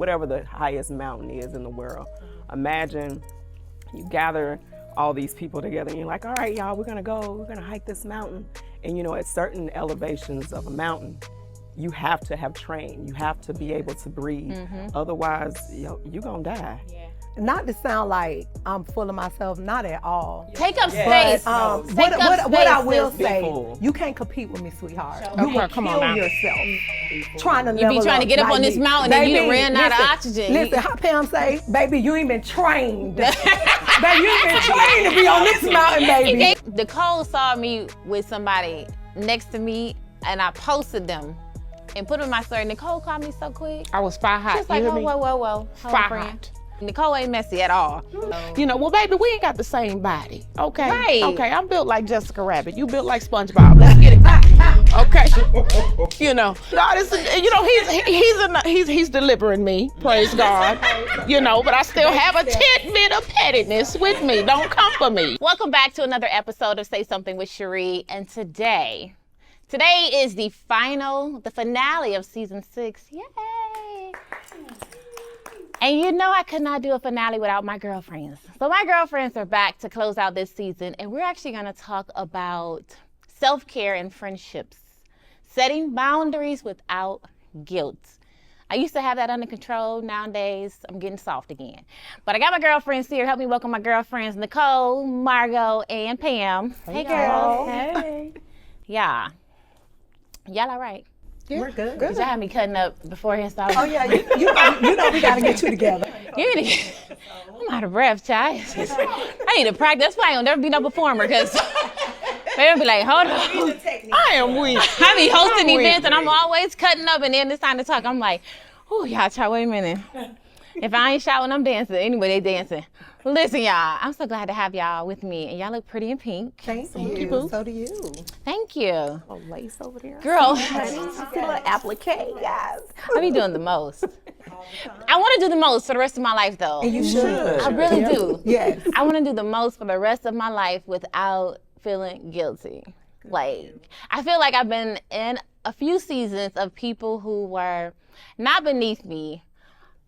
whatever the highest mountain is in the world. Imagine you gather all these people together and you're like, all right, y'all, we're gonna hike this mountain. And you know, at certain elevations of a mountain, you have to have trained. You have to be able to breathe. Otherwise, you're gonna die. Yeah. Not to sound like I'm full of myself, not at all. Take up space. What I will say, full. you can't compete with me, sweetheart. Okay, You will come kill on now. yourself trying to You be trying to get up like on this me. mountain and you Baby, done ran out of listen, oxygen. Listen, how Pam say, baby, you ain't been trained. Baby, you ain't been trained to be on this mountain, baby. Nicole saw me with somebody next to me and I posted them and put them in my story. Nicole called me so quick. I was fire hot. She's like, whoa. Fire friend. hot. Nicole ain't messy at all. You know, well, baby, we ain't got the same body, okay? Right. Okay, I'm built like Jessica Rabbit. You built like SpongeBob. Let's get it back. Okay. You know, God is, you know, he's delivering me. Praise God. You know, but I still have a tidbit of pettiness with me. Don't come for me. Welcome back to another episode of Say Something with Cheré. And today is the finale of season 6. Yay! And you know I could not do a finale without my girlfriends. So my girlfriends are back to close out this season, and we're actually gonna talk about self-care and friendships, setting boundaries without guilt. I used to have that under control. Nowadays, I'm getting soft again. But I got my girlfriends here. Help me welcome my girlfriends, Nicole, Margot, and Pam. Hey girls. Hey. Yeah. Y'all all right? We're good. Did y'all have me cutting up beforehand? Oh yeah, you know we gotta get you together. I'm out of breath, child. I need to practice. That's why I don't never be no performer, because they'll be like, hold on. I am weak. I be hosting events and I'm always cutting up, and then it's time to talk. I'm like, oh, y'all, child, wait a minute. If I ain't shouting, I'm dancing. Anyway, they dancing. Well, listen, y'all, I'm so glad to have y'all with me, and y'all look pretty in pink. Thank you. Boo. So do you. Thank you. A lace over there. Girl, Applique, guys. I be doing the most. I want to do the most for the rest of my life, though. And you should. I really do. Yes. I want to do the most for the rest of my life without feeling guilty. Like, I feel like I've been in a few seasons of people who were not beneath me,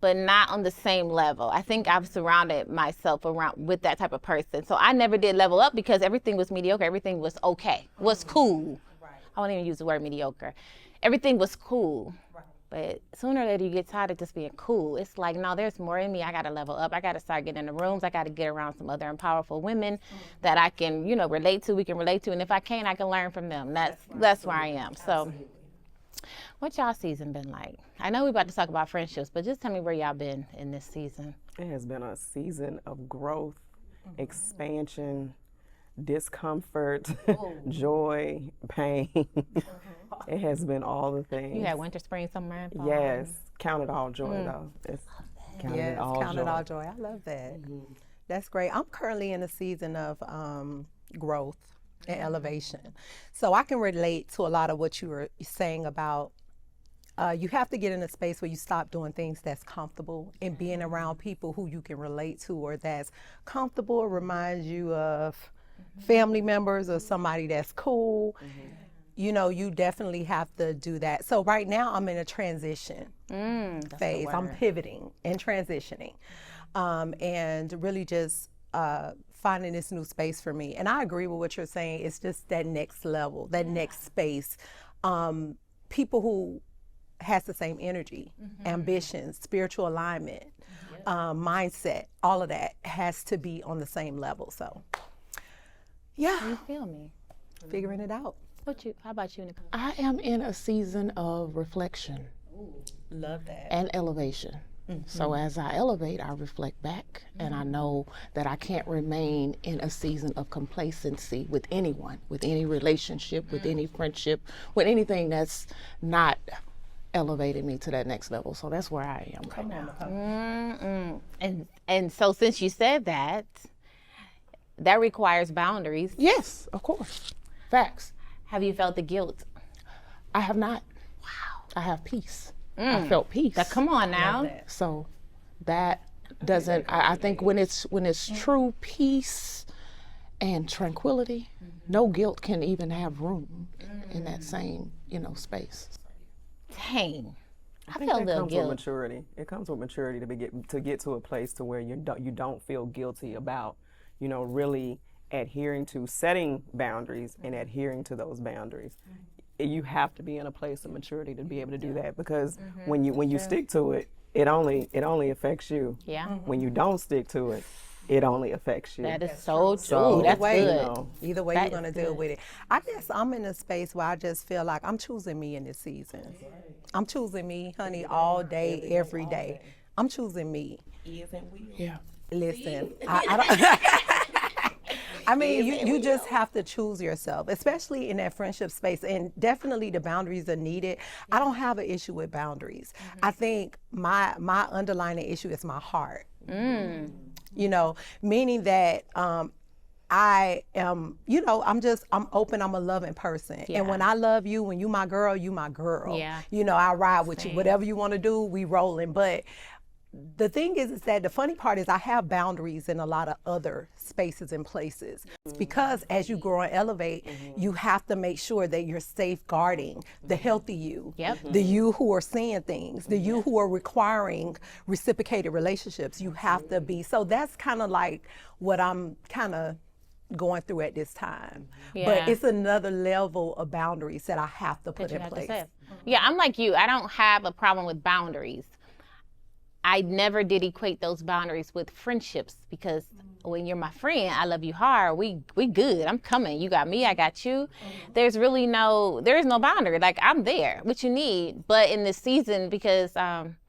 but not on the same level. I think I've surrounded myself with that type of person. So I never did level up because everything was mediocre. Everything was okay, was cool. Right. I won't even use the word mediocre. Everything was cool. Right. But sooner or later you get tired of just being cool. It's like, no, there's more in me. I gotta level up. I gotta start getting in the rooms. I gotta get around some other powerful women that I can, you know, relate to, we can relate to. And if I can't, I can learn from them. That's where I am. So. What y'all season been like? I know we're about to talk about friendships, but just tell me where y'all been in this season. It has been a season of growth, expansion, discomfort, joy, pain. It has been all the things. You had winter, spring, summer, and fall. Yes, count it all joy though. It's count it all joy. I love that. That's great. I'm currently in a season of growth and elevation. So I can relate to a lot of what you were saying about you have to get in a space where you stop doing things that's comfortable and being around people who you can relate to or that's comfortable, reminds you of family members or somebody that's cool. You know, you definitely have to do that. So right now I'm in a transition phase. I'm pivoting and transitioning and really just finding this new space for me. And I agree with what you're saying. It's just that next level, that next space. People who has the same energy, ambitions, spiritual alignment, mindset, all of that has to be on the same level. So, yeah. You feel me? Figuring it out. How about you, Nicole? I am in a season of reflection. Love that. And elevation. So as I elevate, I reflect back, and I know that I can't remain in a season of complacency with anyone, with any relationship, with any friendship, with anything that's not elevating me to that next level. So that's where I am right now. And so since you said that, that requires boundaries. Yes, of course. Facts. Have you felt the guilt? I have not. Wow. I have peace. I felt peace. Come on now. So that doesn't, I think when it's true peace and tranquility, no guilt can even have room in that same, space. Dang. I think feel a that little comes guilt. with maturity. It comes with maturity to get to a place to where you don't feel guilty about, really adhering to setting boundaries and adhering to those boundaries. You have to be in a place of maturity to be able to do that, because when you stick to it, it only affects you. Yeah. When you don't stick to it, it only affects you. That is so true. So, That's way, good. Either way, That you're going is to deal good. with it. I guess I'm in a space where I just feel like I'm choosing me in this season. I'm choosing me, honey, all day, every day. I'm choosing me. Yeah. Listen, I don't. I mean, you just have to choose yourself, especially in that friendship space. And definitely the boundaries are needed. I don't have an issue with boundaries. I think my underlying issue is my heart. Meaning that I am, I'm open, I'm a loving person. Yeah. And when I love you, when you my girl, you my girl. Yeah. I ride with you. Whatever you want to do, we rolling. But the thing is that the funny part is I have boundaries in a lot of other spaces and places. Because as you grow and elevate, you have to make sure that you're safeguarding the healthy you, the you who are seeing things, the you who are requiring reciprocated relationships. You have to be. So that's kind of like what I'm kind of going through at this time. Yeah. But it's another level of boundaries that I have to put You in have to place. say. Yeah, I'm like you. I don't have a problem with boundaries. I never did equate those boundaries with friendships, because when you're my friend, I love you hard. We good. I'm coming. You got me. I got you. There is no boundary. Like, I'm there. What you need. But in this season, because God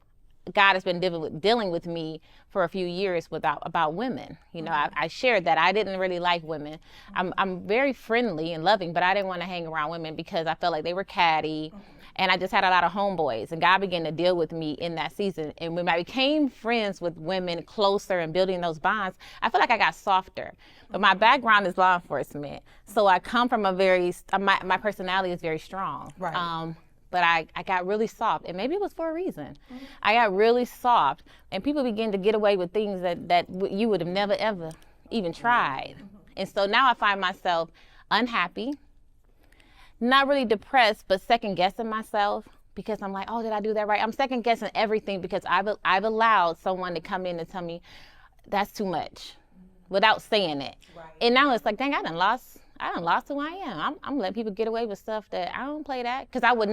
has been dealing with me for a few years about women. I shared that I didn't really like women. I'm very friendly and loving, but I didn't want to hang around women because I felt like they were catty. And I just had a lot of homeboys, and God began to deal with me in that season. And when I became friends with women closer and building those bonds, I feel like I got softer. But my background is law enforcement, so I come from my personality is very strong. Right. But I got really soft, and maybe it was for a reason. I got really soft, and people began to get away with things that you would have never, ever even tried. And so now I find myself unhappy, not really depressed, but second guessing myself, because I'm like, oh, did I do that right? I'm second guessing everything because I've allowed someone to come in and tell me that's too much without saying it. Right. And now it's like, dang, I done lost who I am. I'm letting people get away with stuff that I don't play that, because I would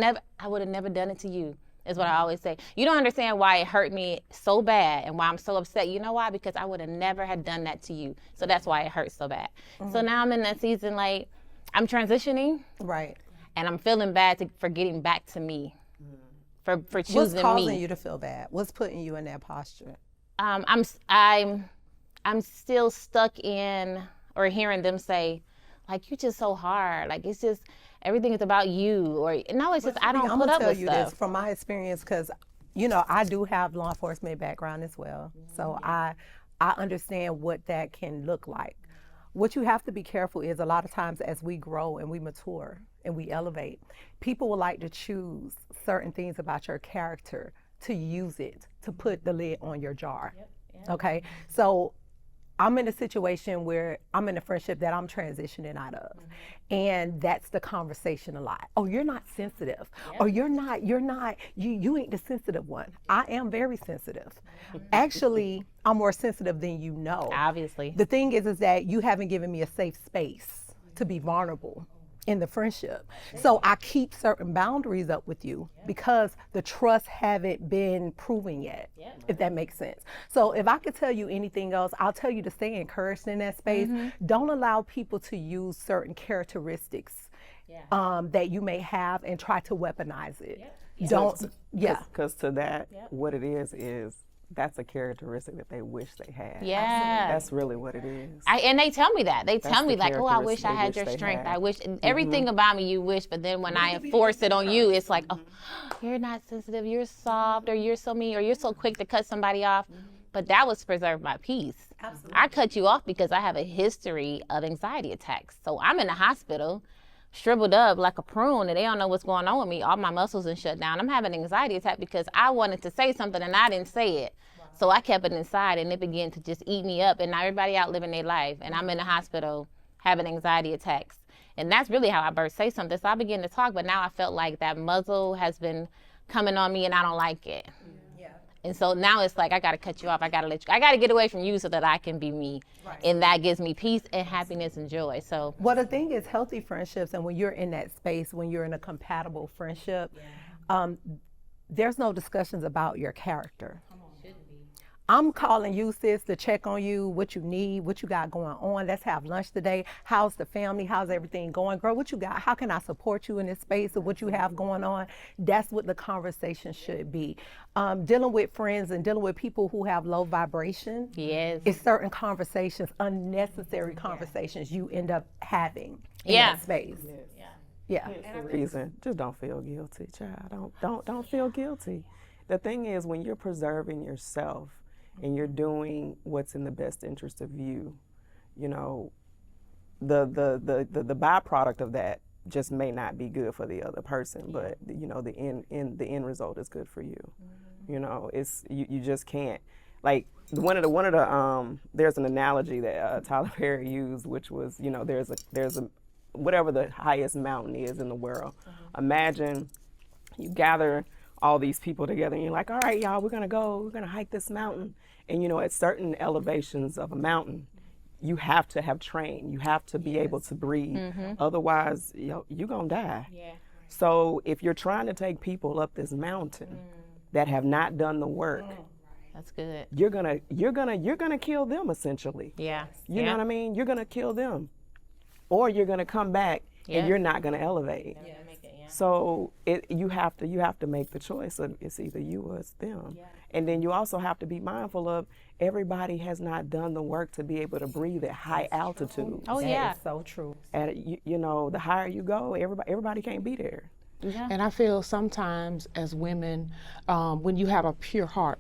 have never done it to you, is what I always say. You don't understand why it hurt me so bad and why I'm so upset. You know why? Because I would have never had done that to you. So that's why it hurts so bad. So now I'm in that season, like, I'm transitioning. Right. And I'm feeling bad for getting back to me, for choosing me. What's causing you to feel bad? What's putting you in that posture? I'm still stuck in, or hearing them say, like, you're just so hard. Like, it's just, everything is about you. Or no, it's just, I don't put up with stuff. I'm going to tell you this from my experience, because, I do have law enforcement background as well. So I understand what that can look like. What you have to be careful is, a lot of times as we grow and we mature and we elevate, people will like to choose certain things about your character to use it to put the lid on your jar. Okay? So I'm in a situation where I'm in a friendship that I'm transitioning out of. And that's the conversation a lot. Oh, you're not sensitive. Or you ain't the sensitive one. I am very sensitive. Actually, I'm more sensitive than you know. Obviously. The thing is that you haven't given me a safe space to be vulnerable in the friendship. So I keep certain boundaries up with you because the trust haven't been proven yet, if that makes sense. So if I could tell you anything else, I'll tell you to stay encouraged in that space. Don't allow people to use certain characteristics that you may have and try to weaponize it. Don't, Because to that, what it is that's a characteristic that they wish they had. Yeah. That's really what it is. And they tell me that. They tell me, like, oh, I wish I had your they strength. had. I wish everything about me you wish, but then when I enforce it on you, it's like, oh, you're not sensitive, you're soft, or you're so mean, or you're so quick to cut somebody off. But that was to preserve my peace. Absolutely. I cut you off because I have a history of anxiety attacks. So I'm in the hospital, shriveled up like a prune, and they don't know what's going on with me. All my muscles are shut down. I'm having an anxiety attack because I wanted to say something and I didn't say it. Wow. So I kept it inside, and it began to just eat me up. And now everybody out living their life, and I'm in the hospital having anxiety attacks. And that's really how I birthed Say Something. So I began to talk, but now I felt like that muzzle has been coming on me and I don't like it. And so now it's like, I got to cut you off. I got to let you, I got to get away from you so that I can be me. Right. And that gives me peace and happiness and joy. So, well, the thing is, healthy friendships, and when you're in that space, when you're in a compatible friendship, there's no discussions about your character. I'm calling you, sis, to check on you, what you need, what you got going on. Let's have lunch today. How's the family? How's everything going? Girl, what you got? How can I support you in this space of what you have going on? That's what the conversation should be. Dealing with friends and dealing with people who have low vibration. Yes. It's certain conversations, unnecessary conversations you end up having in that space. Yeah. The reason, just don't feel guilty, child. Don't feel guilty. The thing is, when you're preserving yourself and you're doing what's in the best interest of you, you know, the byproduct of that just may not be good for the other person, but you know, the end result is good for you. You know, it's you just can't. Like one of the there's an analogy that Tyler Perry used, which was, you know, there's a whatever the highest mountain is in the world. Imagine you gather all these people together and you're like, all right, y'all, we're gonna hike this mountain. And you know, at certain elevations of a mountain, you have to have trained. You have to be able to breathe. Otherwise, you're gonna die. So if you're trying to take people up this mountain that have not done the work, that's good. you're gonna kill them essentially. Yeah. You know what I mean? You're gonna kill them, or you're gonna come back and you're not gonna elevate. So you have to make the choice of it's either you or it's them. And then you also have to be mindful of everybody has not done the work to be able to breathe at high altitude. Oh yeah, That is so true. And you know, the higher you go, everybody can't be there. And I feel sometimes as women, when you have a pure heart,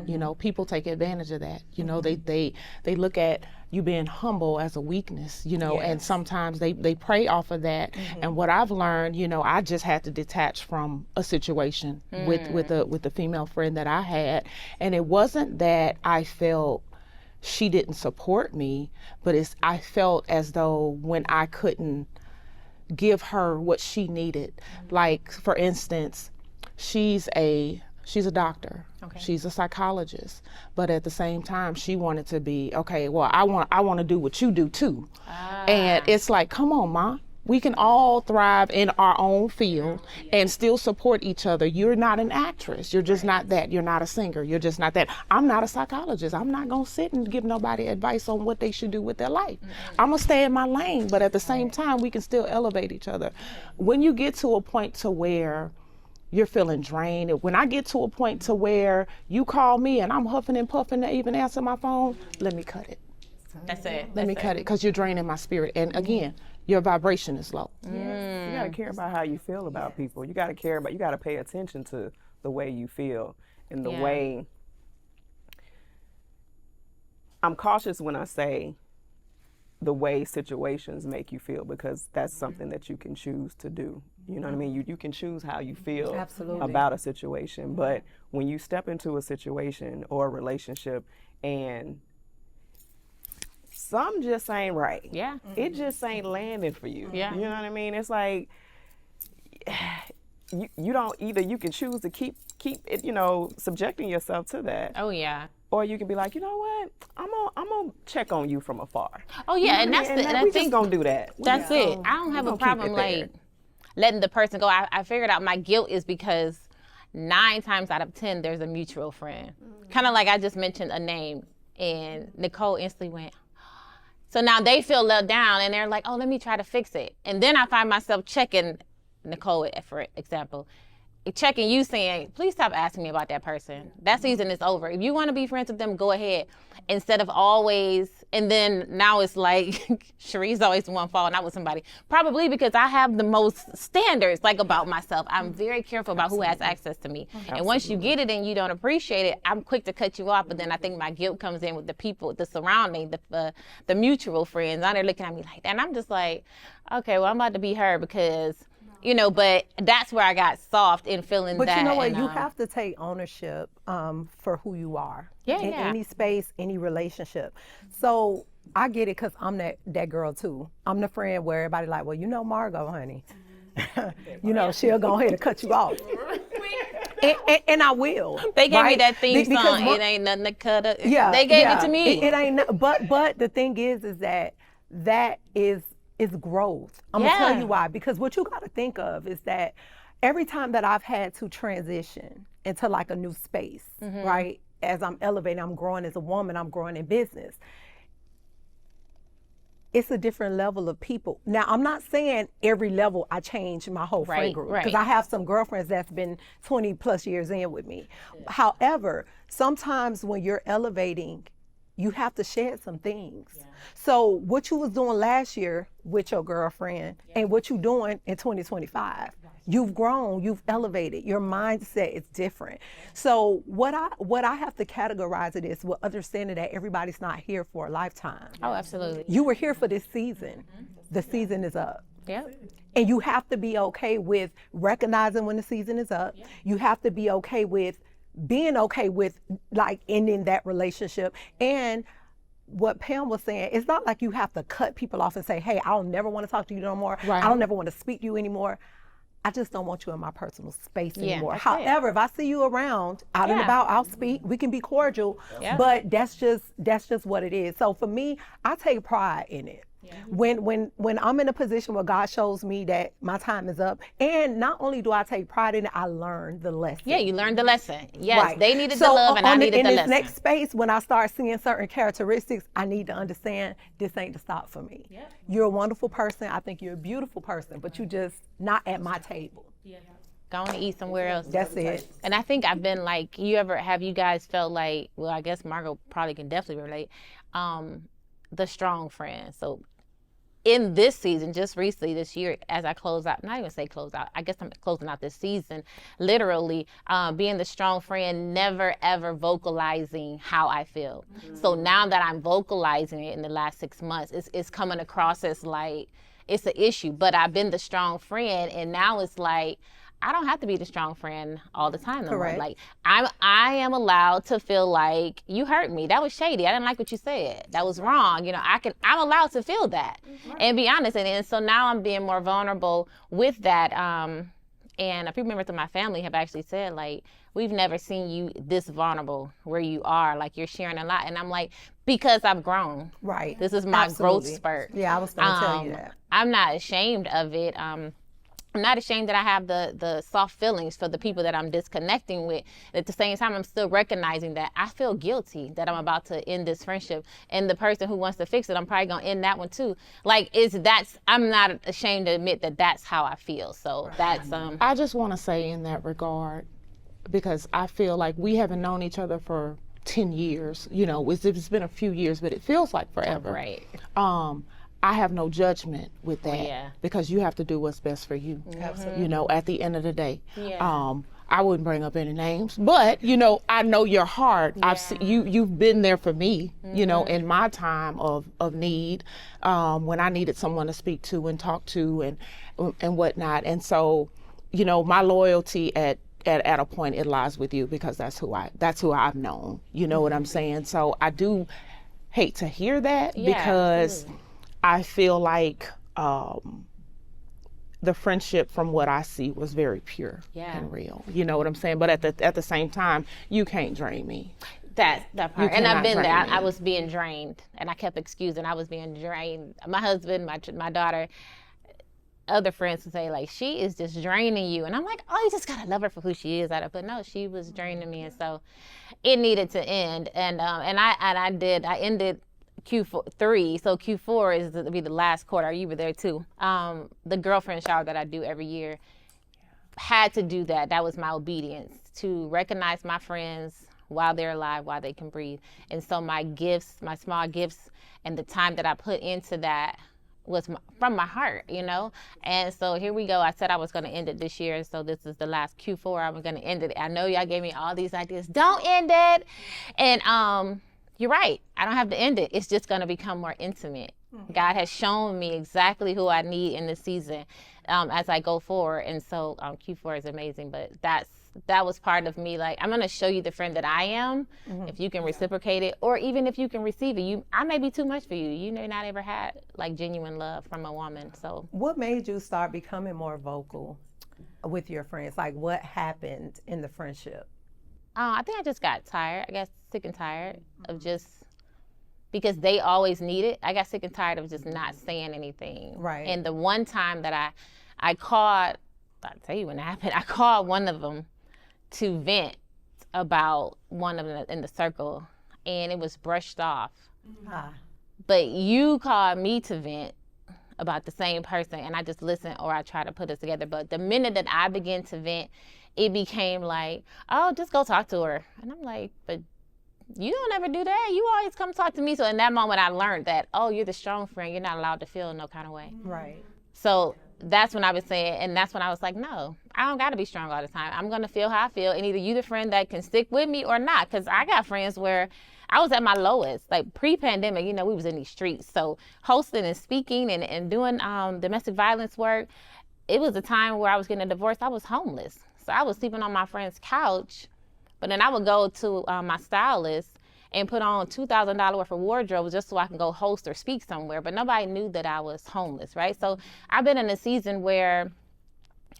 you know, people take advantage of that. You know, they look at you being humble as a weakness, you know, and sometimes they prey off of that. And what I've learned, you know, I just had to detach from a situation with the female friend that I had. And it wasn't that I felt she didn't support me, but I felt as though when I couldn't give her what she needed, like for instance, she's a doctor. Okay. She's a psychologist, but at the same time, she wanted to be, okay, well, I want to do what you do too. And it's like, come on, Ma. We can all thrive in our own field and still support each other. You're not an actress. You're just not that. You're not a singer. You're just not that. I'm not a psychologist. I'm not going to sit and give nobody advice on what they should do with their life. I'm going to stay in my lane, but at the same time, we can still elevate each other. When you get to a point to where you're feeling drained. When I get to a point to where you call me and I'm huffing and puffing to even answer my phone, let me cut it. That's it. Let me cut it, because you're draining my spirit. And again, your vibration is low. You gotta care about how you feel about people. You gotta pay attention to the way you feel and the way. I'm cautious when I say the way situations make you feel, because that's something that you can choose to do. You know what I mean? You can choose how you feel about a situation. But when you step into a situation or a relationship and some just ain't right. Yeah. It just ain't landing for you. Yeah. You know what I mean? It's like you don't, either you can choose to keep it, you know, subjecting yourself to that. Oh yeah. Or you can be like, you know what? I'm gonna check on you from afar. Oh yeah, and that's and we just gonna do that. That's it. I don't have a problem like letting the person go. I figured out my guilt is because 9 times out of 10 there's a mutual friend. Kind of like I just mentioned a name and Nicole instantly went. So now they feel let down and they're like, oh, let me try to fix it. And then I find myself checking Nicole, for example, checking you saying, please stop asking me about that person. That season is over. If you want to be friends with them, go ahead. Instead of always, and then now it's like, Chere's always the one falling out with somebody. Probably because I have the most standards like about myself. I'm very careful about who has access to me. And once you get it and you don't appreciate it, I'm quick to cut you off. But then I think my guilt comes in with the people, the surrounding, the mutual friends. Now they're looking at me like that. And I'm just like, okay, well, I'm about to be her because, you know, but that's where I got soft in feeling that. But you know what? You have to take ownership for who you are. Yeah, in any space, any relationship. So I get it because I'm that girl too. I'm the friend where everybody like, well, you know Margot, honey. You know, she'll go ahead and cut you off. and I will. They gave me right? that theme Because song. It ain't nothing to cut up. Yeah, They gave it to me. It ain't. But the thing is that is growth. I'm gonna tell you why. Because what you got to think of is that every time that I've had to transition into like a new space, right? As I'm elevating, I'm growing as a woman. I'm growing in business. It's a different level of people. Now, I'm not saying every level I change my whole friend group, because I have some girlfriends that's been 20 plus years in with me. However, sometimes when you're elevating, you have to shed some things. So what you was doing last year with your girlfriend and what you doing in 2025, you've grown, you've elevated, your mindset is different. So what I have to categorize it is with understanding that everybody's not here for a lifetime. Oh, absolutely. You were here for this season. The season is up. Yep. And you have to be okay with recognizing when the season is up. You have to be okay with being okay with like ending that relationship. And what Pam was saying, it's not like you have to cut people off and say, hey, I don't never want to talk to you no more. I don't never want to speak to you anymore. I just don't want you in my personal space anymore. However, if I see you around, out and about, I'll speak. We can be cordial, but that's just what it is. So for me, I take pride in it. When I'm in a position where God shows me that my time is up, and not only do I take pride in it, I learn the lesson. Yeah, you learned the lesson. Yes, they needed the love and I needed the lesson. In this next space, when I start seeing certain characteristics, I need to understand this ain't the stop for me. You're a wonderful person. I think you're a beautiful person, but you just not at my table. Going to eat somewhere else. That's it. And I think I've been like, have you guys felt like, well, I guess Margot probably can definitely relate, the strong friend. So in this season, just recently this year, as I close out, not even say close out, I guess I'm closing out this season, literally being the strong friend, never ever vocalizing how I feel. So now that I'm vocalizing it in the last 6 months, it's coming across as like, it's an issue, but I've been the strong friend, and now it's like, I don't have to be the strong friend all the time no more. Like I am allowed to feel like you hurt me. That was shady. I didn't like what you said. That was wrong. You know, I'm allowed to feel that and be honest. And so now I'm being more vulnerable with that. And a few members of my family have actually said, like, we've never seen you this vulnerable where you are. Like, you're sharing a lot. And I'm like, because I've grown. Right. This is my growth spurt. Yeah, I was going to tell you that. I'm not ashamed of it. I'm not ashamed that I have the soft feelings for the people that I'm disconnecting with. At the same time, I'm still recognizing that I feel guilty that I'm about to end this friendship. And the person who wants to fix it, I'm probably going to end that one too. Like, I'm not ashamed to admit that that's how I feel. So that's... I just want to say in that regard, because I feel like we haven't known each other for 10 years. You know, it's been a few years, but it feels like forever. Right. I have no judgment with that because you have to do what's best for you. Absolutely. You know, at the end of the day. Yeah. I wouldn't bring up any names, but you know, I know your heart. Yeah. I've seen you've been there for me, you know, in my time of need, when I needed someone to speak to and talk to and whatnot. And so, you know, my loyalty at a point, it lies with you because that's who I've known. You know what I'm saying? So I do hate to hear that because absolutely. I feel like the friendship from what I see was very pure and real. You know what I'm saying? But at the same time, you can't drain me. That part. And I've been there. I was being drained, and I kept excusing I was being drained. My husband, my daughter, other friends would say, like, she is just draining you. And I'm like, oh, you just gotta love her for who she is. But no, she was draining me, and so it needed to end. And I ended Q3, so Q4 is to be the last quarter. You were there too. The girlfriend shower that I do every year had to do that. That was my obedience, to recognize my friends while they're alive, while they can breathe. And so my gifts, my small gifts, and the time that I put into that was from my heart, you know? And so here we go. I said I was going to end it this year, so this is the last Q4. I'm going to end it. I know y'all gave me all these ideas. Don't end it. And you're right. I don't have to end it. It's just going to become more intimate. Mm-hmm. God has shown me exactly who I need in this season as I go forward. And so Q4 is amazing, but that was part of me. Like, I'm going to show you the friend that I am, if you can reciprocate it, or even if you can receive it. I may be too much for you. You may not ever had like genuine love from a woman. So what made you start becoming more vocal? with your friends? Like, what happened in the friendship? I think I just got tired. I got sick and tired of just, because they always need it. I got sick and tired of just not saying anything. Right. And the one time that I called, I'll tell you when it happened, I called one of them to vent about one of them in the circle, and it was brushed off. But you called me to vent about the same person, and I just listened, or I tried to put us together. But the minute that I began to vent, it became like, oh, just go talk to her. And I'm like, but you don't ever do that. You always come talk to me. So in that moment, I learned that, oh, you're the strong friend. You're not allowed to feel no kind of way. Right. So that's when I was saying, and that's when I was like, no, I don't got to be strong all the time. I'm going to feel how I feel, and either you the friend that can stick with me or not. Because I got friends where I was at my lowest, like pre-pandemic, we was in these streets. So hosting and speaking and doing domestic violence work, it was a time where I was getting a divorce. I was homeless. So I was sleeping on my friend's couch, but then I would go to my stylist and put on $2,000 worth of wardrobe just so I can go host or speak somewhere. But nobody knew that I was homeless, right? So I've been in a season where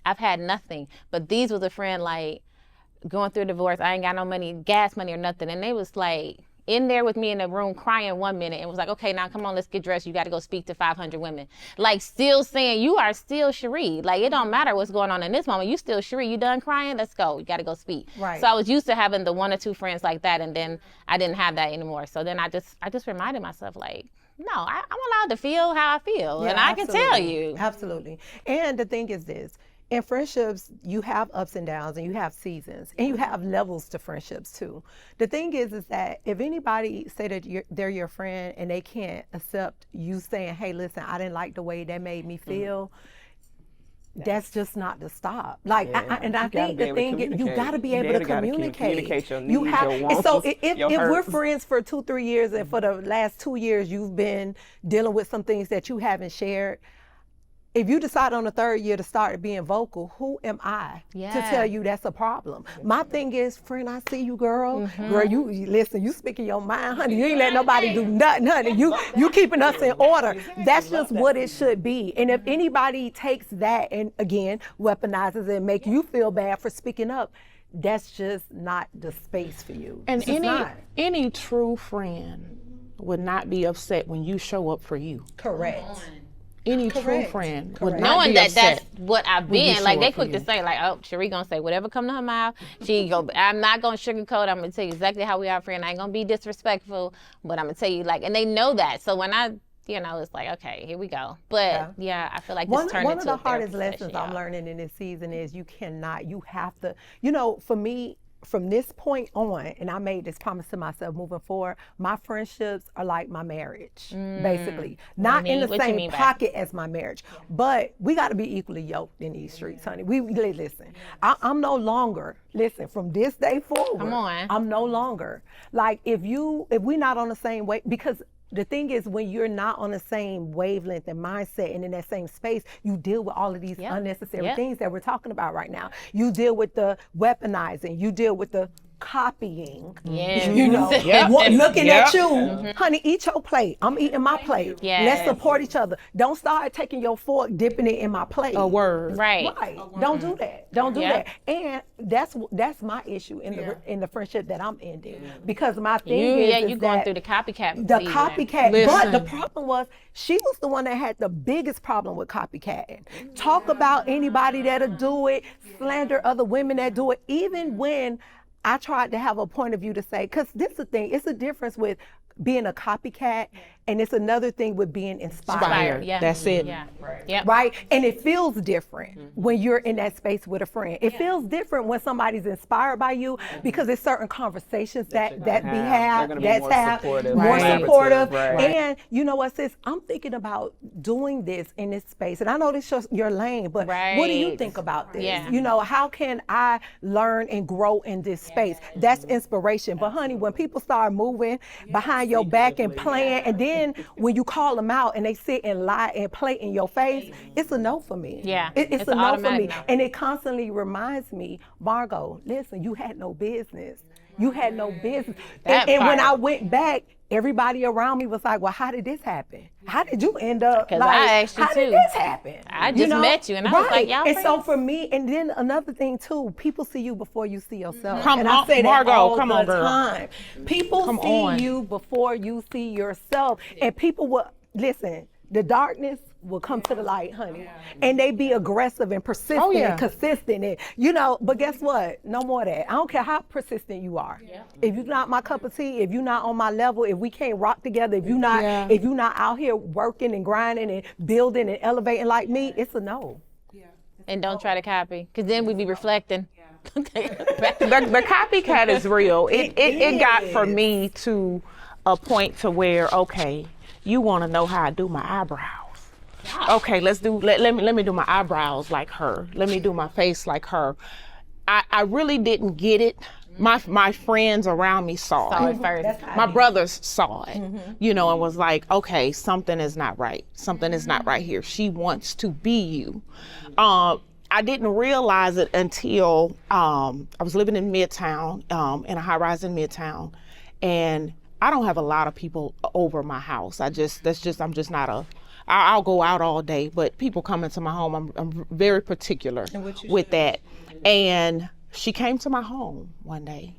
I've had nothing, but these was a friend like going through a divorce. I ain't got no money, gas money or nothing. And they was like in there with me in the room crying 1 minute and was like, okay, now come on, let's get dressed. You got to go speak to 500 women. Like still saying, you are still Cheré. Like it don't matter what's going on in this moment. You still Cheré. You done crying? Let's go. You got to go speak. Right. So I was used to having the 1 or 2 friends like that, and then I didn't have that anymore. So then I just reminded myself like, no, I'm allowed to feel how I feel, and I can tell you. Absolutely. And the thing is this. In friendships, you have ups and downs, and you have seasons, and you have levels to friendships too. The thing is that if anybody say that they're your friend and they can't accept you saying, hey, listen, I didn't like the way that made me feel, that's just not to stop. Like, I think the thing is, you got to be able to communicate. Your needs, your wants, and so if we're friends for 2-3 years, and for the last 2 years you've been dealing with some things that you haven't shared, if you decide on the 3rd year to start being vocal, who am I to tell you that's a problem? My thing is, friend, I see you, girl. Girl, you listen, you speaking your mind, honey. You ain't let nobody do nothing, honey. You keeping us in order. That's just what it should be. And if anybody takes that and, again, weaponizes it and make you feel bad for speaking up, that's just not the space for you. And any true friend would not be upset when you show up for you. Correct. Any true friend would not Knowing be that upset that's what I've been, like they quick to say, like, oh, Cheré gonna say whatever come to her mouth. I'm not gonna sugarcoat. I'm gonna tell you exactly how we are, friend. I ain't gonna be disrespectful, but I'm gonna tell you and they know that. So when I, it's like, okay, here we go. But I feel like this turned into a therapy session. One of the hardest lessons I'm learning in this season is you have to, for me, from this point on, and I made this promise to myself moving forward, my friendships are like my marriage, basically. Not in the same pocket as my marriage, but we got to be equally yoked in these streets, honey. We listen. I'm no longer, from this day forward, come on. I'm no longer. Like, if we're not on the same way, because the thing is, when you're not on the same wavelength and mindset and in that same space, you deal with all of these unnecessary things that we're talking about right now. You deal with the weaponizing. You deal with the copying. Looking at you. Honey, eat your plate. I'm eating my plate. Let's support each other. Don't start taking your fork, dipping it in my plate. A word. Right. Don't do that. Don't do that. And that's my issue in the friendship that I'm ending. Because my thing is you going through the copycat. The copycat. But the problem was, she was the one that had the biggest problem with copycatting. Talk about anybody that'll do it, slander other women that do it, even when I tried to have a point of view to say, because this is the thing, it's a difference with being a copycat, and it's another thing with being inspired. That's it. Right? And it feels different when you're in that space with a friend. It feels different when somebody's inspired by you, because there's certain conversations that we have, more supportive. And you know what, sis, I'm thinking about doing this in this space. And I know this is your lane, but what do you think about this? How can I learn and grow in this space? That's inspiration. But honey, when people start moving behind your back and playing, and then when you call them out and they sit and lie and play in your face, it's a no for me. It's a no for me. No. And it constantly reminds me, Margot, listen, you had no business. You had no business. And when I went back, everybody around me was like, well, how did this happen? How did you end up? 'Cause Like, I asked you how did too. this happen? I just met you, and I was like, y'all And so friends? for me, and then another thing too, people see you before you see yourself. Come and on, I say that Margot, all come the on, girl. time. People Come see on. you before you see yourself, and people will listen. The darkness will come to the light, honey, and they be aggressive and persistent Oh, yeah. and consistent, and but guess what? No more of that. I don't care how persistent you are. If you're not my cup of tea, if you're not on my level, if we can't rock together, if you're not, Yeah. if you're not out here working and grinding and building and elevating like me, it's a no. And don't try to copy, because then we be reflecting. The copycat is real. It got for me to a point to where, okay, you want to know how I do my eyebrows. Okay, let me do my eyebrows like her. Let me do my face like her. I really didn't get it. My friends around me saw it. First. My brothers saw it, and was like, okay, something is not right. Something is not right here. She wants to be you. I didn't realize it until I was living in Midtown, in a high rise in Midtown, and I don't have a lot of people over my house. I'm just not I'll go out all day, but people come into my home. I'm very particular with that. And she came to my home one day,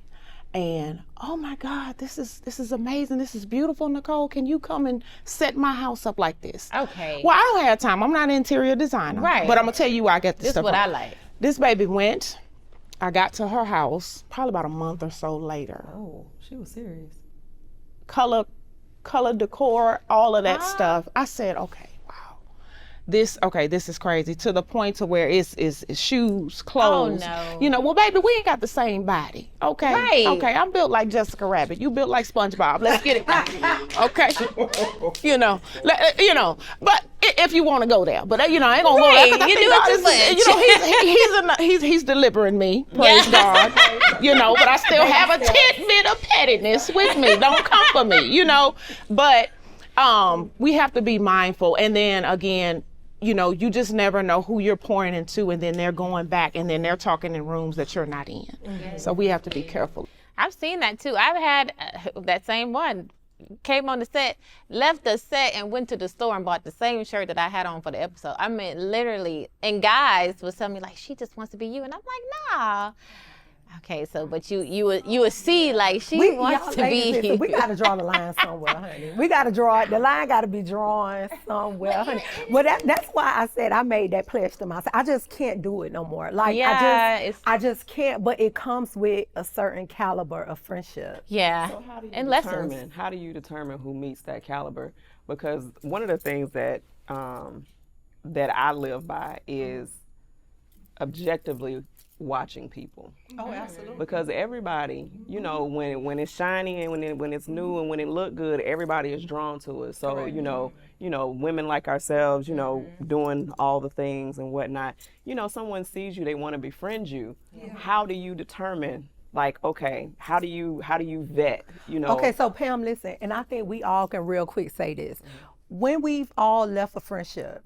and oh my God, this is amazing. This is beautiful, Nicole. Can you come and set my house up like this? Okay. Well, I don't have time. I'm not an interior designer. Right. But I'm gonna tell you where I get this This is stuff what from. I like. This baby went. I got to her house probably about a month or so later. Oh, she was serious. Color decor, all of that stuff. I said, okay, wow. This is crazy, to the point to where it's shoes, clothes. Oh, no. Well, baby, we ain't got the same body. Okay. Right. Okay, I'm built like Jessica Rabbit. You built like SpongeBob. Let's get it right. Okay. But if you want to go there, but I ain't gonna go there. 'Cause I You think do God he's delivering me. Praise God. But I still have a tidbit of pettiness with me. Don't come for me. But we have to be mindful, and then again, you just never know who you're pouring into, and then they're going back and then they're talking in rooms that you're not in. So we have to be careful. I've seen that too. I've had that same one. Came on the set, left the set, and went to the store and bought the same shirt that I had on for the episode. I mean, literally. And guys was telling me like, she just wants to be you, and I'm like, nah. Okay, so but you would see like she wants to be. Listen, we got to draw the line somewhere, honey. We got to draw it. The line got to be drawn somewhere, honey. Well, that's why I said I made that pledge to myself. I just can't do it no more. Like I just can't. But it comes with a certain caliber of friendship. Yeah. So how do you and determine? lessons. How do you determine who meets that caliber? Because one of the things that that I live by is objectively watching people. Oh, absolutely. Because everybody, when it's shiny and when it's new and when it look good, everybody is drawn to it. So, women like ourselves, doing all the things and whatnot, someone sees you, they want to befriend you. Yeah. How do you determine, like, okay, how do you vet, Okay, so Pam, listen, and I think we all can real quick say this. When we've all left a friendship,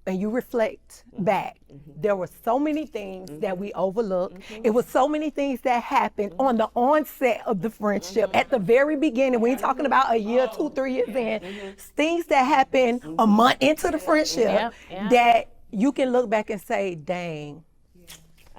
and you reflect back, there were so many things that we overlooked. It was so many things that happened on the onset of the friendship. At the very beginning, we ain't talking about a year, 2, 3 years in. Things that happened a month into the friendship that you can look back and say, dang,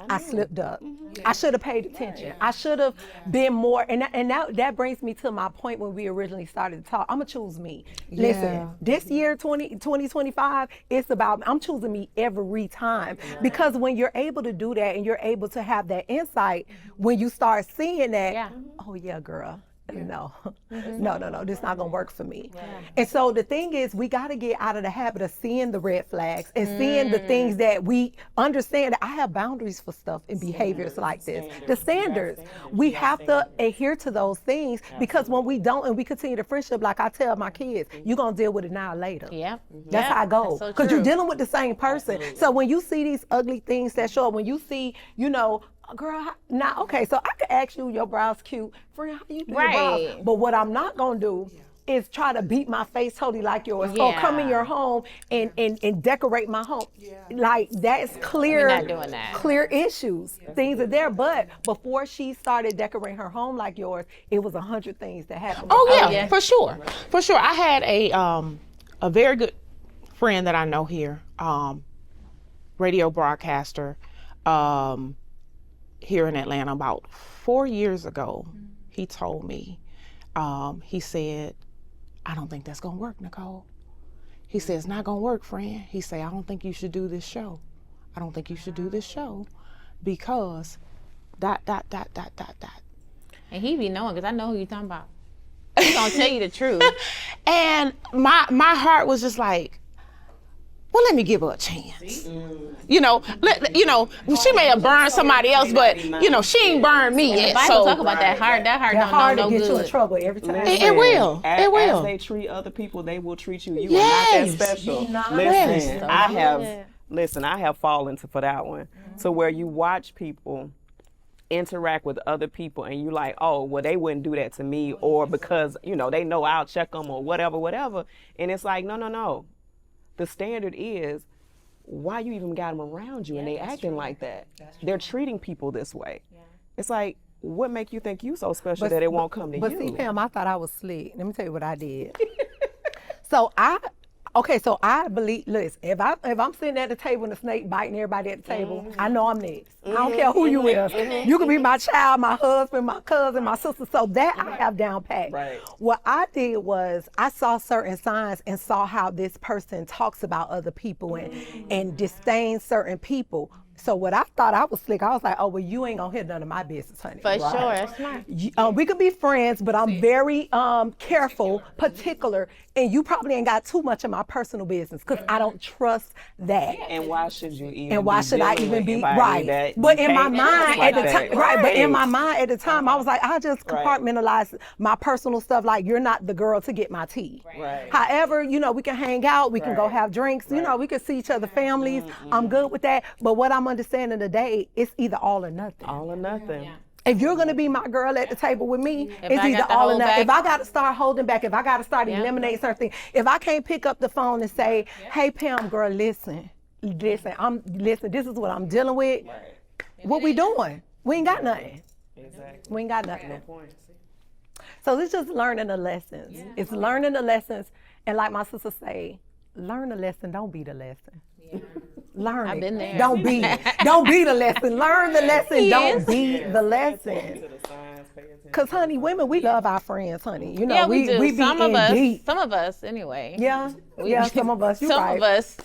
I slipped up. I should have paid attention. I should have been more. And that brings me to my point when we originally started to talk. I'm going to choose me. Listen, this year, 2025, it's about, I'm choosing me every time. Because when you're able to do that and you're able to have that insight, when you start seeing that, oh yeah, girl. No, this not gonna work for me. And so the thing is, we gotta get out of the habit of seeing the red flags and seeing the things that we understand that I have boundaries for stuff and behaviors like this. The standards, we have to adhere to those things, because when we don't and we continue the friendship, like I tell my kids, you're gonna deal with it now or later. That's how I go. Because you're dealing with the same person. So when you see these ugly things that show up, when you see, girl, okay, so I could ask you, your brows cute. Friend, how you do your brows? But what I'm not gonna do is try to beat my face totally like yours, or come in your home and decorate my home. Like that's clear. We're not doing that. Clear issues. Things are there, but before she started decorating her home like yours, it was 100 things that happened. Oh yeah, for sure, for sure. I had a very good friend that I know here, radio broadcaster, here in Atlanta. About 4 years ago, he told me, he said, "I don't think that's gonna work, Nicole." He said, "It's not gonna work, friend." He said, "I don't think you should do this show. I don't think you should do this show because dot. And he be knowing, because I know who you talking about. He's gonna tell you the truth. And my heart was just like, well, let me give her a chance. You know, she may have burned somebody else, but she ain't burned me The yet. Bible So talk about that heart That don't hard know to no get you in good. trouble every time. it will. It will. As they treat other people, they will treat you. You Yes. are not that special. Yes. Listen, I have fallen for that one. So where you watch people interact with other people and you like, oh, well, they wouldn't do that to me, or because, they know I'll check them or whatever. And it's like, no. The standard is, why you even got them around you and they acting like that? They're treating people this way. It's like, what make you think you so special that it won't come to you? But see, Pam, I thought I was slick. Let me tell you what I did. So I believe, listen, if I'm sitting at the table and the snake biting everybody at the table, I know I'm next. I don't care who you is. You can be my child, my husband, my cousin, my sister. So that I have down pat. Right. What I did was I saw certain signs and saw how this person talks about other people and disdains certain people. So what I thought I was slick, I was like, oh, well, you ain't gonna hit none of my business, honey. For sure, that's smart. We could be friends, but I'm very careful, particular, and you probably ain't got too much of my personal business because I don't trust that. And why should you even? And why be should I dealing even with be anybody right? that But you in my can't mind like at the that? time, right? But in my mind at the time, I was like, I just Right. compartmentalized my personal stuff. Like, you're not the girl to get my tea. Right. However, we can hang out, we can go Right. have drinks, we can see each other families. I'm good with that. But what I'm understanding today, it's either all or nothing. All or nothing. If you're gonna be my girl at the table with me, it's I either got to all or hold nothing. back. If I gotta start holding back, if I gotta start eliminating certain things, if I can't pick up the phone and say, hey Pam, girl, listen, this is what I'm dealing with. Right. What we doing? We ain't got nothing. Exactly. We ain't got nothing. Point. So it's just learning the lessons. It's learning the lessons, and like my sister say, learn the lesson, don't be the lesson. Learn I've it. been there. Don't be the lesson. Learn the lesson. Don't be the lesson. To the signs, pay attention. Cause honey, women, we love our friends, honey. Yeah, we do. We be Some of in us, deep. some of us, anyway. Yeah, some of us. You're Some right. of us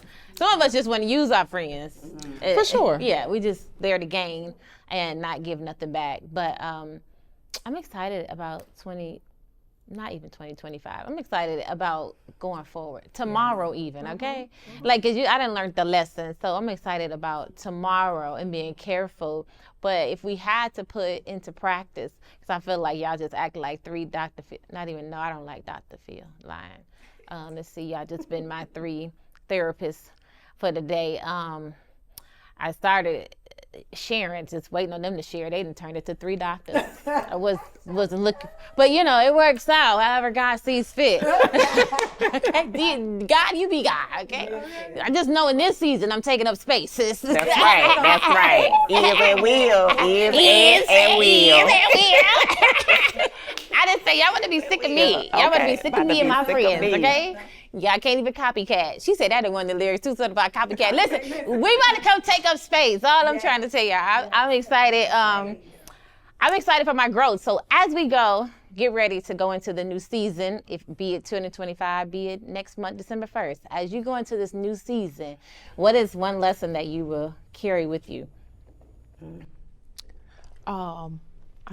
just want to use our friends. For sure. Yeah, we just there to gain and not give nothing back. But I'm excited about 2025. I'm excited about going forward. Tomorrow even, okay? Like, cause I didn't learn the lesson. So I'm excited about tomorrow and being careful. But if we had to put into practice, cause I feel like y'all just act like three Dr. Phil, I don't like Dr. Phil, lying. Let's see, y'all just been my 3 therapists for the day. I started sharing, just waiting on them to share. They didn't turn it to 3 doctors. I wasn't looking, but it works out. However God sees fit. Okay, God, you be God. Okay, I just know in this season I'm taking up space. Sis. That's right. That's right. Is and will. Is and will. I didn't say y'all want to be sick of me. Y'all want to be sick of me and my friends. Okay. Y'all can't even copycat. She said that in one of the lyrics too, something about copycat. Listen, we about to come take up space. All I'm trying to tell y'all. I'm excited. I'm excited for my growth. So as we go, get ready to go into the new season, be it 2025, be it next month, December 1st. As you go into this new season, what is one lesson that you will carry with you? I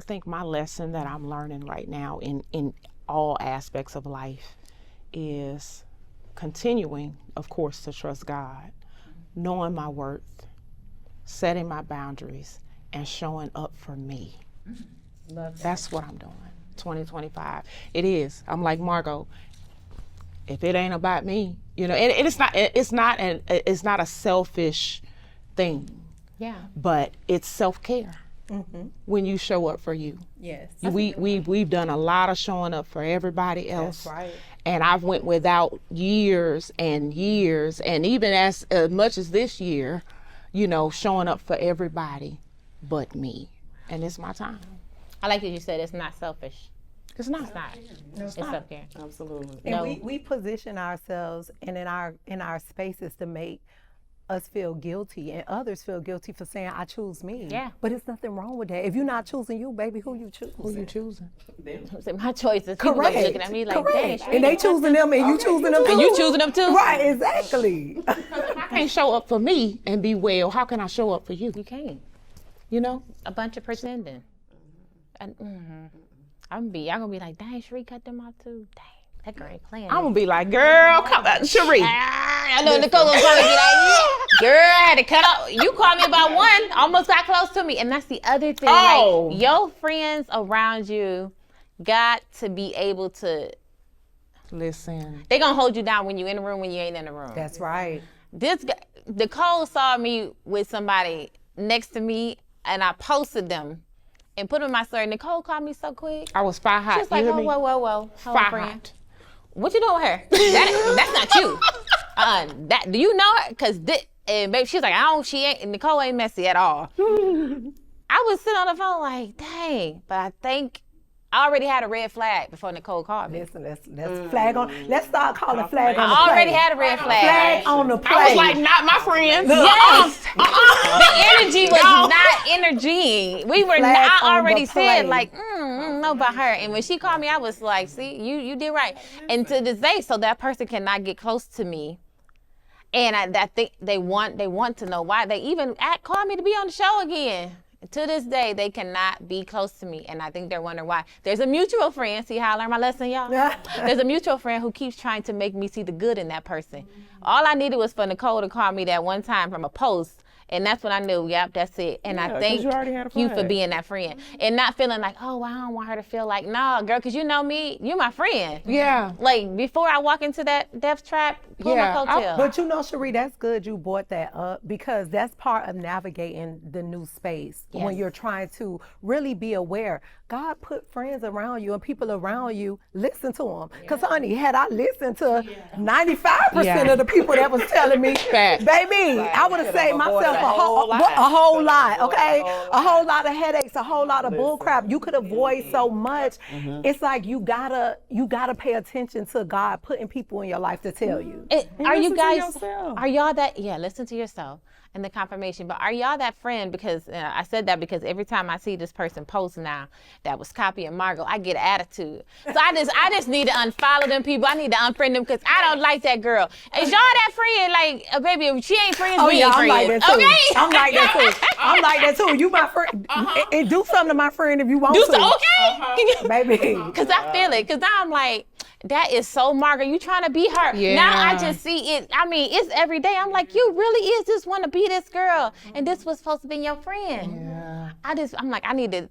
think my lesson that I'm learning right now in all aspects of life is continuing, of course, to trust God, knowing my worth, setting my boundaries, and showing up for me. That's what I'm doing. 2025. It is. I'm like Margot. If it ain't about me, and it's not a selfish thing. Yeah. But it's self-care. when you show up for you. Yes. We've done a lot of showing up for everybody else. That's right. And I've went without years and years, and even as much as this year, you know, showing up for everybody but me. And it's my time. I like that you said it's not selfish. It's not. It's not. It's not. self-care. Absolutely. And we position ourselves and in our spaces to make us feel guilty and others feel guilty for saying I choose me. Yeah. But it's nothing wrong with that. If you're not choosing you, baby, who you choosing? Who you choosing? My choices. People gonna be looking at me like, dang, Correct. And they choosing them and you choosing them too. and you choosing them too? Right, exactly. If I can't show up for me and be well, how can I show up for you? You can't. You know? A bunch of pretending. And, y'all gonna be like, dang, Cheré cut them off too. Dang, that girl ain't playing. I'm gonna be like, girl, come on, Cheré. I know Nicole gonna probably be like, girl, I had to cut off. You called me about one, almost got close to me. And that's the other thing. Oh. Like, your friends around you got to be able to, Listen. they gonna hold you down when you in the room, when you ain't in the room. That's right. This guy, Nicole saw me with somebody next to me, and I posted them and put them in my story. Nicole called me so quick. I was fire hot. She's like, you hear me? whoa. Hold on, Fire friend. hot. What you doing with her? That's not you. That do you know her? Cause and baby, she's like, she ain't. Nicole ain't messy at all. I was sitting on the phone like, dang. But I think I already had a red flag before Nicole called me. Listen, let's flag on. Let's start calling flag on the I already play. had a red flag. Flag on the play. I was like, not my friend. Yes. The energy was not energy. We were Flag not. I on the already said play. like, know about her. And when she called me, I was like, see, you did right. And to this day, so that person cannot get close to me. And I think they want to know why. They even called me to be on the show again. To this day, they cannot be close to me, and I think they're wondering why. There's a mutual friend. See how I learned my lesson, y'all? There's a mutual friend who keeps trying to make me see the good in that person. All I needed was for Nicole to call me that one time from a post, and that's when I knew, yep, that's it. And I 'cause thank you already had a you for flag. being that friend. And not feeling like, oh, well, I don't want her to feel like, no, girl, because you know me, you're my friend. Yeah. Like, before I walk into that death trap, pull Yeah, my coattail. But you know, Cheré, that's good you brought that up because that's part of navigating the new space when Yes. you're trying to really be aware. God put friends around you and people around you, listen to them. Because, honey, had I listened to 95% of the people that was telling me, Fact. baby, I would have Could saved have avoided myself a whole lot. a whole lot, Avoid okay? a A whole lot of headaches, a whole lot of bull crap. You could avoid so much. It's like you gotta pay attention to God putting people in your life to tell you. Are you listen to guys, yourself. are y'all that, listen to yourself and the confirmation, but are y'all that friend? Because I said that because every time I see this person post now that was copying Margot, I get an attitude. So I just need to unfollow them people. I need to unfriend them because I don't like that girl. Is y'all that friend? Like, baby, if she ain't friends, Oh we yeah, ain't I'm like friends. that too. Okay? I'm like that too. I'm like that too. You my friend. And do something to my friend if you want Do to. so, okay? Baby. Because I feel it. Because now I'm like, that is so Margaret. You trying to be her. Yeah. Now I just see it. I mean, it's every day. I'm like, you really is just want to be this girl. And this was supposed to be your friend. Yeah. I'm like, I need to,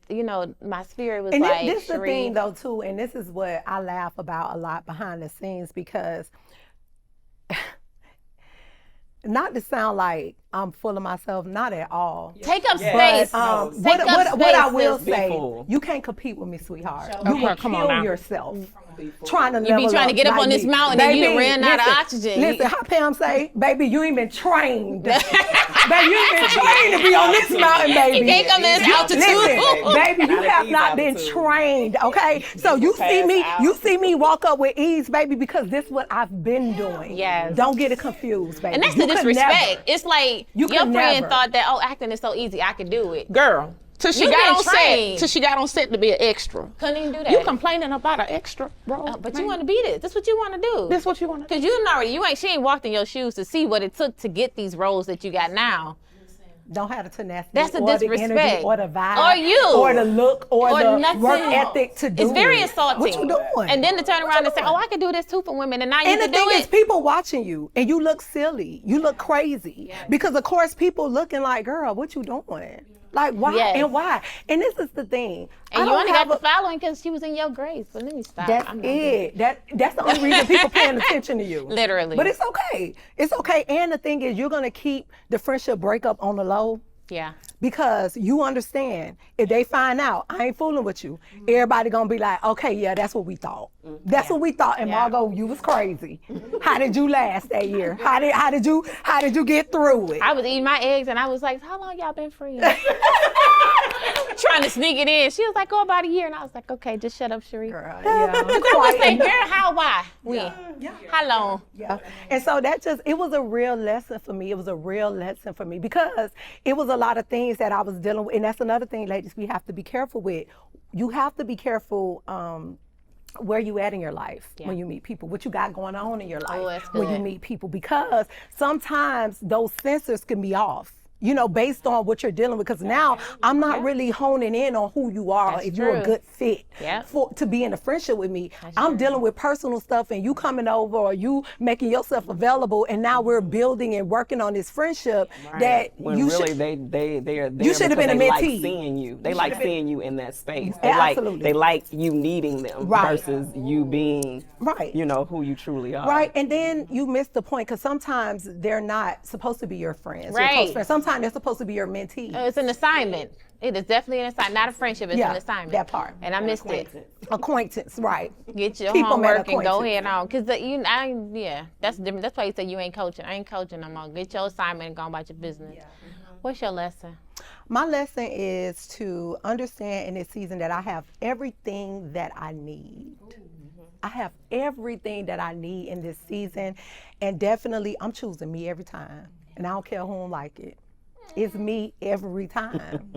my spirit was And like, this is the Cheré. thing though too, and this is what I laugh about a lot behind the scenes because not to sound like I'm full of myself, not at all. Take up Yes. space. No, What Take up I space, will sis. Be say, full. you can't compete with me, sweetheart. Okay, You will come on kill now. yourself trying to You be level trying to up get up like on this me. mountain and you done Baby, ran out of listen, oxygen. Listen, how Pam say, baby, you ain't been trained. Baby, you ain't been trained to be on this mountain, baby. You can't come to this altitude. Listen, baby, you Not at have these not been altitudes. trained, okay? So you see me walk up with ease, baby, because this is what I've been doing. Yes. Don't get it confused, baby. And that's You the could disrespect. never. It's like You your could friend never. thought that, acting is so easy, I could do it. Girl, till she You got been on trained. set, till she got on set to be an extra. Couldn't even do that. You complaining about an extra, bro? But you want to be this. This what you want to do. This what you want to do? Because she ain't walked in your shoes to see what it took to get these roles that you got now. Don't have the tenacity That's the or the disrespect. energy or the vibe Or you. or the look or the nothing. work ethic to do It's very it. insulting. What you doing? And then to turn around and say, I can do this too for women, and now you And the can do thing is, it. people watching you, and you look silly. You look crazy. Because, of course, people looking like, girl, what you doing? Like, why Yes. and why? And this is the thing. And I you don't only have got the following because she was in your grades. But let me stop. That's I'm not- it. That's the only reason people paying attention to you. Literally. But it's okay. It's okay. And the thing is, you're going to keep the friendship breakup on the low. Yeah. Because you understand, if they find out I ain't fooling with you, everybody gonna be like, okay, yeah, that's what we thought. That's what we thought. And Margot, you was crazy. How did you last that year? How did you get through it? I was eating my eggs and I was like, how long y'all been friends? Trying to sneak it in. She was like, oh, about a year. And I was like, okay, just shut up, Cheré. Girl, yeah. I was like, girl, how, why? When? Yeah. How long? Yeah. And so it was a real lesson for me. It was a real lesson for me because it was a lot of things that I was dealing with. And that's another thing, ladies, we have to be careful with. You have to be careful where you at in your life when you meet people, what you got going on in your life when you meet people, because sometimes those sensors can be off. You know, based on what you're dealing with, because now I'm not really honing in on who you are, if you're a good fit to be in a friendship with me. I'm dealing with personal stuff and you coming over or you making yourself available, and now we're building and working on this friendship that when you really should. they are there. You should have been a they mentee. like seeing you. They like seeing you in that space. They Absolutely. they like you needing them versus you being you know, who you truly are. Right, and then you miss the point because sometimes they're not supposed to be your friends, your Right. close friends. Sometimes they're supposed to be your mentees. It's an assignment. It is definitely an assignment, not a friendship. It's an assignment. That part. And I missed it. Acquaintance, right? Get your Keep 'em at homework and go acquaintance. ahead on. Cause that's different. That's why you say you ain't coaching. I ain't coaching no more. Get your assignment and go about your business. What's your lesson? My lesson is to understand in this season that I have everything that I need. I have everything that I need in this season, and definitely I'm choosing me every time, and I don't care who don't like it. It's me every time.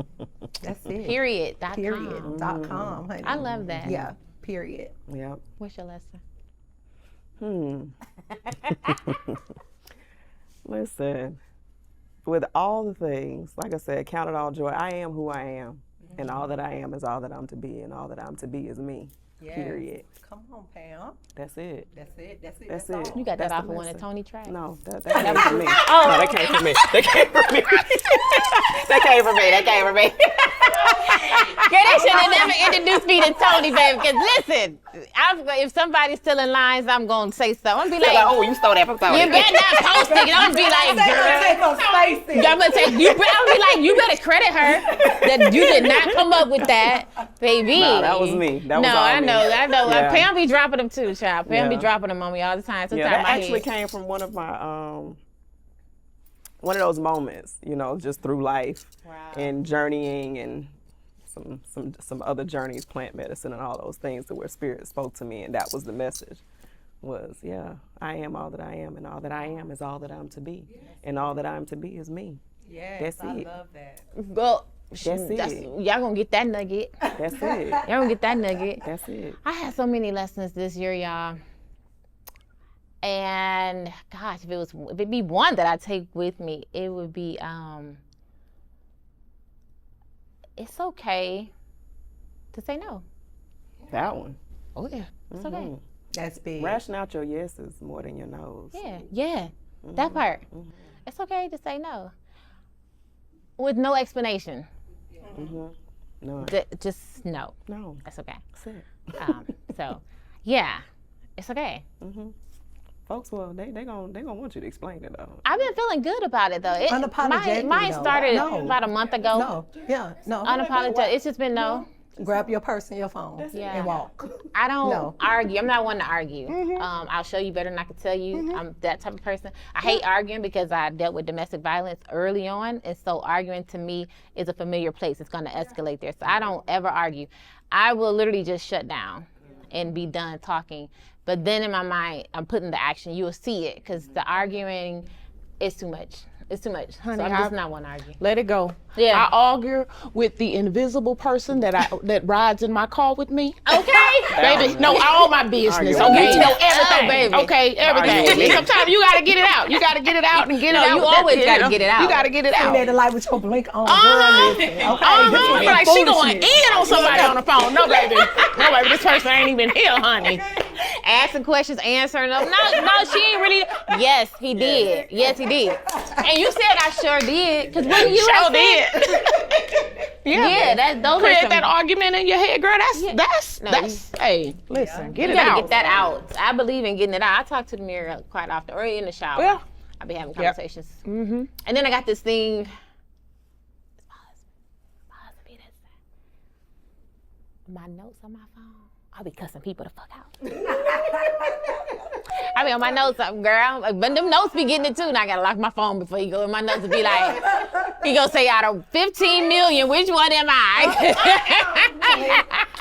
That's it. Period. Period.com, honey. I love that. Yeah, period. Yep. What's your lesson? Listen, with all the things, like I said, count it all joy. I am who I am, and all that I am is all that I'm to be, and all that I'm to be is me. Period. Come on, Pam. That's it. That's it. That's it. That's all. it. You got that That's off the of one of lesson. Tony tracks. No, that came from me. No, that came from me. That came from me. That came from me. That came from me. Girl, they should have never introduced me to Tony, baby. Because listen, if somebody's stealing lines, I'm going to say so. I'm going to be like, oh, you stole that from Tony. you better not post it. I'm going to be like, girl. I'm going to take you. I'll be like, you better credit her that you did not come up with that, baby. No, that was me. That was all I me. know. Yeah. Pam be dropping them too, child. Pam be Yeah. dropping them on me all the time. Sometimes Yeah, that my actually head. came from one of my one of those moments, you know, just through life and journeying and some other journeys, plant medicine and all those things, to where spirit spoke to me, and that was the message. Was I am all that I am, and all that I am is all that I'm to be, and all that I'm to be is me. Yes, That's it. love that. Well, That's it. y'all gonna get that nugget. That's it. Y'all gonna get that nugget. That's it. I had so many lessons this year, y'all. And gosh, if it be one that I take with me, it would be it's okay to say no. That one. Oh yeah. It's okay. That's big. Ration out your yeses more than your no's. Yeah. That part. It's okay to say no. With no explanation. No. Just no. No. That's okay. That's it. So, yeah, it's okay. Folks, well, they gonna want you to explain it though. I've been feeling good about it though. Unapologetically, Mine though. started No. about a month ago. No. Yeah. No. Unapologetic. It's just been no. Grab your purse and your phone Yeah. and walk. I don't No. argue. I'm not one to argue. I'll show you better than I can tell you. I'm that type of person. I hate arguing because I dealt with domestic violence early on, and so arguing to me is a familiar place. It's going to escalate there. So I don't ever argue. I will literally just shut down and be done talking. But then in my mind, I'm putting the action. You will see it because the arguing is too much. It's too much. Honey, so I'm just not one to argue. Let it go. Yeah. I argue with the invisible person that rides in my car with me. Okay. Baby, know all my business. Argue Okay, with me. know everything. Oh, baby. Okay, everything. Argue with me. Sometimes you gotta get it out. You gotta get it out and get it out. you always gotta get it out. You gotta get it You out. made a light with your blink on. Uh-huh. Girl, listen. Okay. Uh-huh. This is Like she going foolishness. in on somebody on the phone. No, baby. No, baby. This person ain't even here, honey. Asking questions, answering them. No, she ain't really. Yes, he did. Yes, he did. And you said I sure did. Because when you Sure had did. yeah, those are Create some, that argument in your head, girl. That's No, hey, listen, get you it gotta out. get that out. I believe in getting it out. I talk to the mirror quite often, or in the shower. Yeah. I be having conversations. And then I got this thing. my notes on my phone, I'll be cussing people the fuck out. I be on my notes, girl, but them notes be getting it too, and I gotta lock my phone before you go in my notes and be like, he gonna say out of 15 million, which one am I?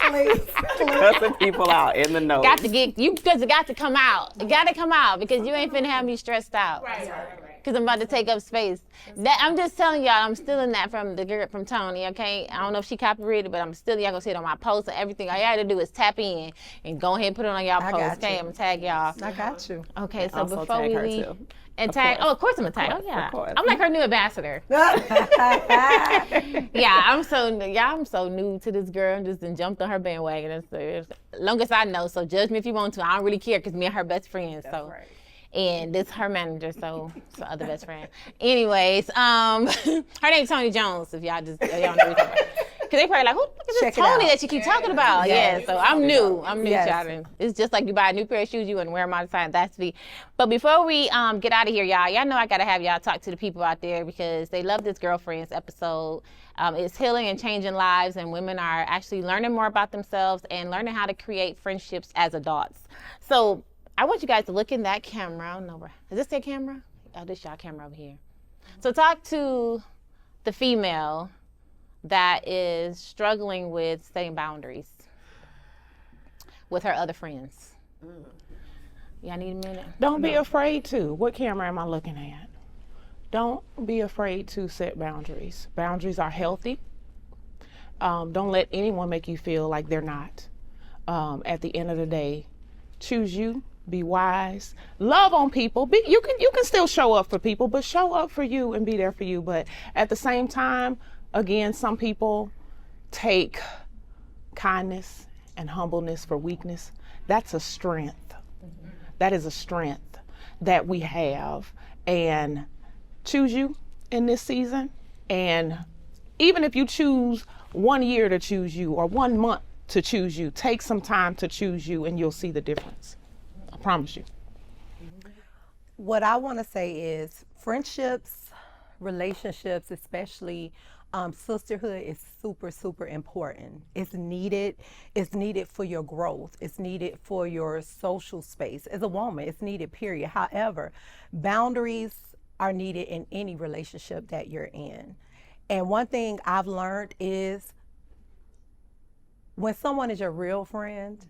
Please. Cussing people out in the notes. Because it got to come out. It got to come out because you ain't finna have me stressed out. Right. Because I'm about to take up space. I'm just telling y'all, I'm stealing that from the girl from Tony, okay? I don't know if she copyrighted, but I'm still, y'all gonna see it on my post and everything. All y'all gotta do is tap in and go ahead and put it on y'all post, okay? I'm gonna tag y'all. I got you. Okay, so Also before tag we her leave, too. and tag, of course I'm gonna tag. Oh yeah, I'm like her new ambassador. Yeah, I'm so new to this girl. Just done jumped on her bandwagon. As long as I know, so judge me if you want to. I don't really care because me and her best friends. That's so. right. And this her manager, so other best friend. Anyways, her name's Tony Jones. If y'all know what I'm talking about. Because they probably like, who is this Tony that you keep talking about? Yes. Yeah, so I'm new. Yes. Child. It's just like you buy a new pair of shoes, you wouldn't wear them all the time. That's me. But before we get out of here, y'all know I got to have y'all talk to the people out there because they love this Girlfriends episode. It's healing and changing lives, and women are actually learning more about themselves and learning how to create friendships as adults. So I want you guys to look in that camera. I don't know is this their camera? Oh, this y'all camera over here. So talk to the female that is struggling with setting boundaries with her other friends. Y'all need a minute? Don't be afraid to. What camera am I looking at? Don't be afraid to set boundaries. Boundaries are healthy. Don't let anyone make you feel like they're not. At the end of the day, choose you. Be wise. Love on people. You can still show up for people, but show up for you and be there for you. But at the same time, again, some people take kindness and humbleness for weakness. That's a strength. That is a strength that we have. And choose you in this season. And even if you choose 1 year to choose you or 1 month to choose you, take some time to choose you and you'll see the difference. I promise you. What I want to say is friendships, relationships, especially sisterhood is super, super important. It's needed. It's needed for your growth. It's needed for your social space. As a woman, it's needed, period. However, boundaries are needed in any relationship that you're in. And one thing I've learned is when someone is your real friend,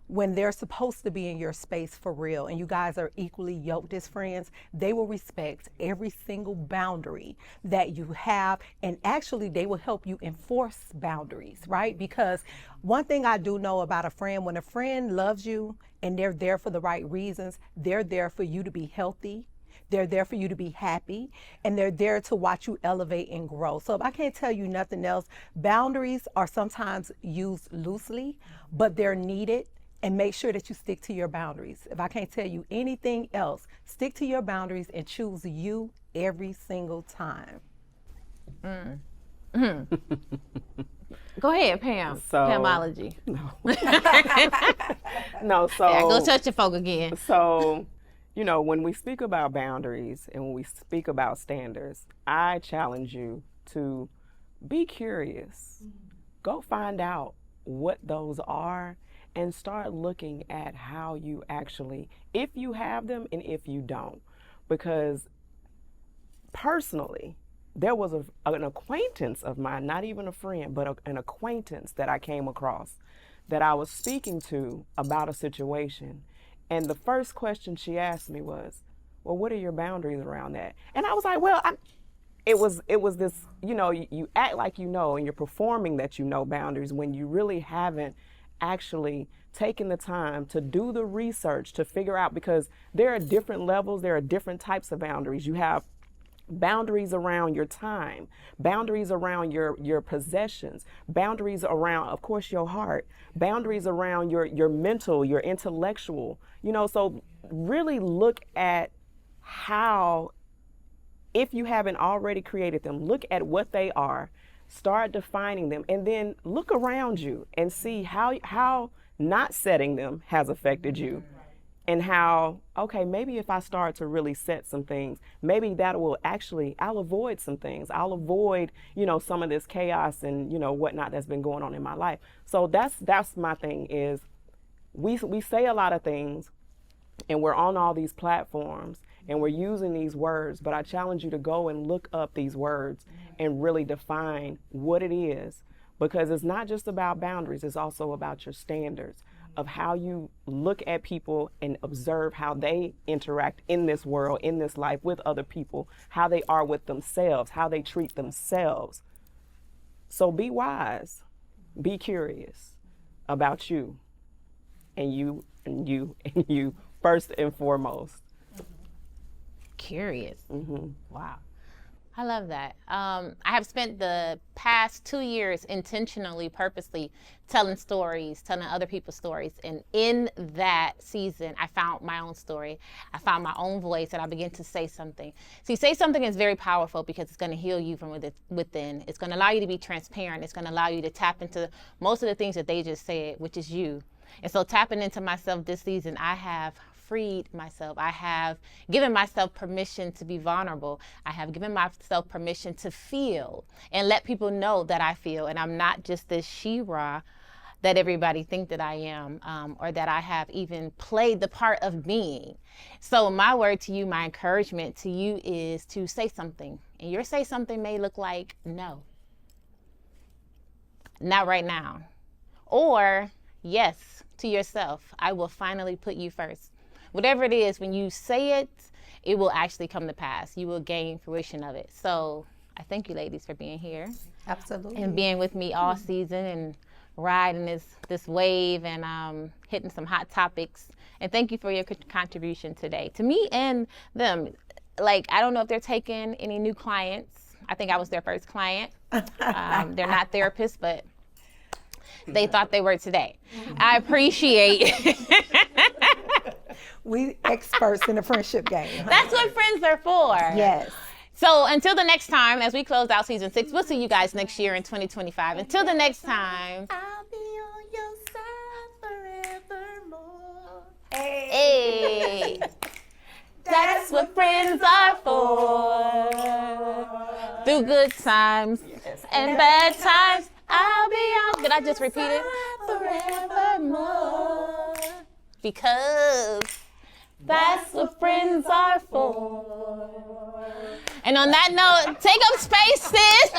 when they're supposed to be in your space for real and you guys are equally yoked as friends, they will respect every single boundary that you have, and actually they will help you enforce boundaries, right? Because one thing I do know about a friend, when a friend loves you and they're there for the right reasons, they're there for you to be healthy, they're there for you to be happy, and they're there to watch you elevate and grow. So if I can't tell you nothing else, boundaries are sometimes used loosely, but they're needed. And make sure that you stick to your boundaries. If I can't tell you anything else, stick to your boundaries and choose you every single time. Go ahead, Pam. Pamology. No, so yeah, go touch your folk again. So, when we speak about boundaries and when we speak about standards, I challenge you to be curious. Go find out what those are and start looking at how you actually, if you have them and if you don't. Because personally, there was an acquaintance of mine, not even a friend, but an acquaintance that I came across that I was speaking to about a situation. And the first question she asked me was, well, what are your boundaries around that? And I was like, well, it was this, you act like and you're performing that boundaries when you really haven't actually taking the time to do the research to figure out, because there are different levels, there are different types of boundaries. You have boundaries around your time, boundaries around your possessions, boundaries around, of course, your heart, boundaries around your mental, your intellectual, so really look at how, if you haven't already created them, look at what they are. Start defining them, and then look around you and see how not setting them has affected you, and how, okay, maybe if I start to really set some things, maybe that will actually, I'll avoid some things. I'll avoid, some of this chaos and, whatnot that's been going on in my life. So that's my thing is we say a lot of things and we're on all these platforms and we're using these words, but I challenge you to go and look up these words and really define what it is, because it's not just about boundaries, it's also about your standards of how you look at people and observe how they interact in this world, in this life with other people, how they are with themselves, how they treat themselves. So be wise, be curious about you and you and you and you first and foremost. Curious. Wow. I love that. I have spent the past 2 years intentionally, purposely telling stories, telling other people's stories. And in that season, I found my own story. I found my own voice and I began to say something. See, say something is very powerful because it's going to heal you from within. It's going to allow you to be transparent. It's going to allow you to tap into most of the things that they just said, which is you. And so tapping into myself this season, I have freed myself. I have given myself permission to be vulnerable. I have given myself permission to feel and let people know that I feel. And I'm not just this Shira that everybody think that I am, or that I have even played the part of being. So my word to you, my encouragement to you is to say something. And your say something may look like no. Not right now. Or yes to yourself. I will finally put you first. Whatever it is, when you say it, it will actually come to pass. You will gain fruition of it. So I thank you, ladies, for being here. Absolutely. And being with me all season and riding this wave and hitting some hot topics. And thank you for your contribution today to me and them. Like, I don't know if they're taking any new clients. I think I was their first client. They're not therapists, but they thought they were today. I appreciate We experts in the friendship game. That's what friends are for. Yes. So until the next time, as we close out season 6, we'll see you guys next year in 2025. Until the next time. I'll be on your side forevermore. Hey. That's what friends are for. Through good times and bad times, I'll be on. Did I just repeat it? Forevermore. Because that's what friends are for. And on that note, take up space, sis.